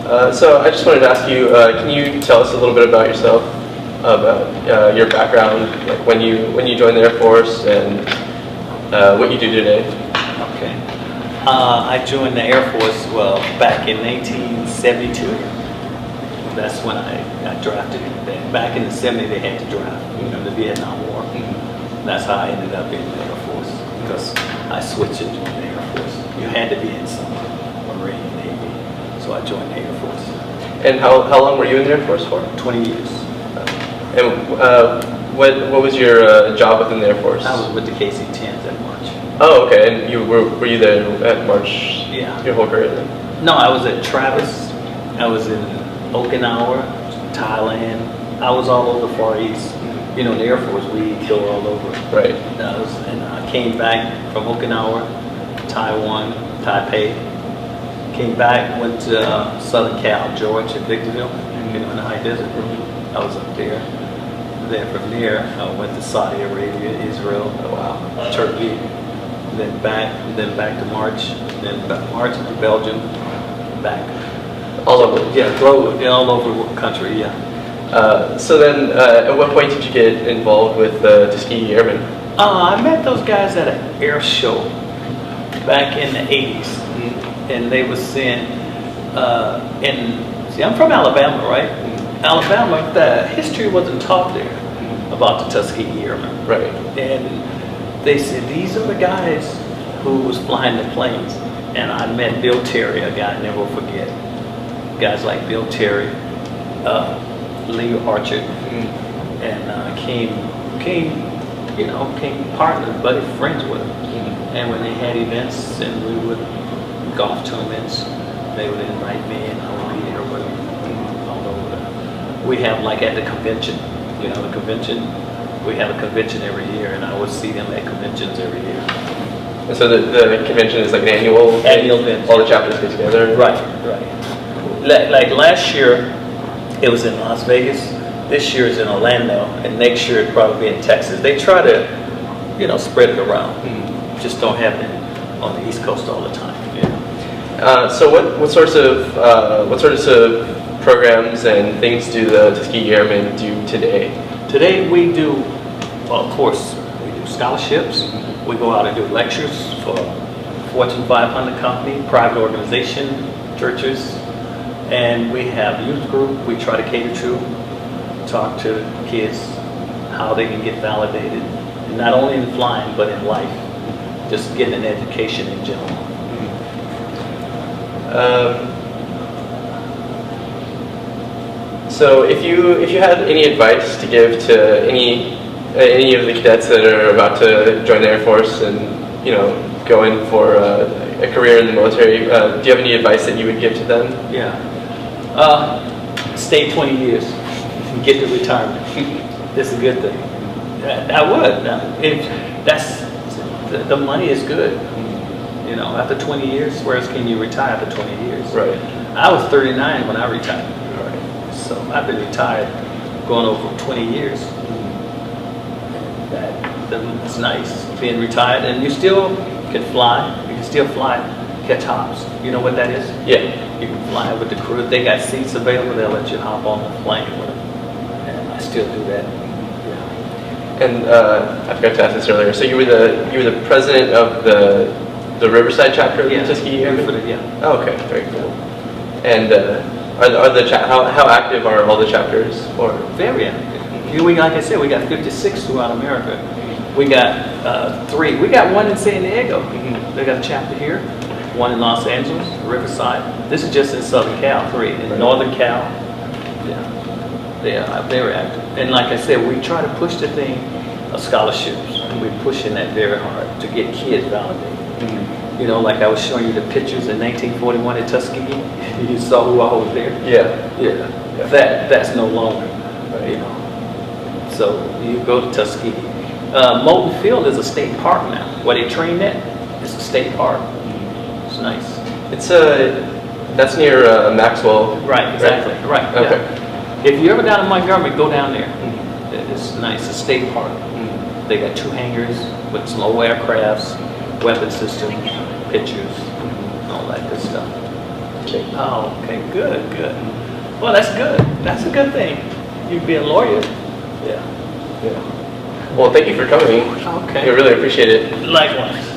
So I just wanted to ask you, can you tell us a little bit about yourself, about your background, like when you joined the Air Force and what you do today? Okay. I joined the Air Force, well, back in 1972. That's when I got drafted. Back in the 70s, they had to draft, the Vietnam War. That's how I ended up in the Air Force, because I switched and joined the Air Force. You had to be in something, Marine, Navy. So I joined the Air Force. And how long were you in the Air Force for? 20 years. And what was your job within the Air Force? I was with the KC-10s at March. Oh, okay. And you were you there at March? Yeah. Your whole career then? No, I was at Travis. I was in Okinawa, Thailand. I was all over the Far East. The Air Force, we go all over. Right. I came back from Okinawa, Taiwan, Taipei. Came back, went to Southern Cal, Georgia, Victorville, in the high desert. I was up there. Then from there, I went to Saudi Arabia, Israel, Turkey. Then back to March. Then March to Belgium, back. All over? Yeah, global, all over the country, yeah. So then, at what point did you get involved with the Tuskegee Airmen? I met those guys at an air show back in the 80s. And they were saying, I'm from Alabama, right? Alabama, the history wasn't taught there about the Tuskegee Airmen. Right. And they said, these are the guys who was flying the planes. And I met Bill Terry, a guy I never will forget. Guys like Bill Terry, Lee Archer, and came partners, buddy, friends with them. And when they had events and we would golf tournaments, they would invite me and I would be there with them all over. We have, like at the convention, the convention, we have a convention every year and I would see them at conventions every year. And so the convention is like an annual event. All the chapters get together? Right. Like last year, it was in Las Vegas. This year is in Orlando, and next year it'll probably be in Texas. They try to, spread it around. Just don't have it on the East Coast all the time. So what sorts of programs and things do the Tuskegee Airmen do today? Today we do, well, of course, we do scholarships. We go out and do lectures for Fortune 500 company, private organization, churches, and we have youth group. We try to cater to, talk to kids how they can get validated, not only in flying but in life, just getting an education in general. So if you had any advice to give to any of the cadets that are about to join the Air Force and go in for a career in the military, do you have any advice that you would give to them? Yeah. Stay 20 years. Get to retirement. It's a good thing. I would. The money is good. After 20 years, whereas can you retire after 20 years? Right. I was 39 when I retired. Right. So I've been retired going over 20 years. It's nice being retired, and you still can fly. You can still fly, catch hops. You know what that is? Yeah. You can fly with the crew. If they got seats available, they'll let you hop on the plane with them. And I still do that. Yeah. And I forgot to ask this earlier. So you were the president of the Riverside chapter of the Tuskegee Airmen? Yeah. Oh, okay, very cool. And how active are all the chapters? Or very active. Like I said, we got 56 throughout America. We got 3. We got one in San Diego. They got a chapter here. One in Los Angeles, Riverside. This is just in Southern Cal. 3 in Northern Cal. Yeah, they are very active. And like I said, we try to push the thing of scholarships, and we're pushing that very hard to get kids validated. Like I was showing you the pictures in 1941 at Tuskegee. You saw who all was there. Yeah. That's no longer. So you go to Tuskegee. Moulton Field is a state park now. Where they train at, it's a state park. It's nice. It's that's near Maxwell. Right, exactly. Right. Okay. Yeah. If you're ever down in Montgomery, go down there. It's nice. It's a state park. They got 2 hangars with some old aircrafts, weapon systems, pictures, all that good stuff. teaching. Oh, okay, good, good. Well, that's good. That's a good thing. You'd be a lawyer. Yeah. Yeah. Well, thank you for coming. Okay. I really appreciate it. Likewise.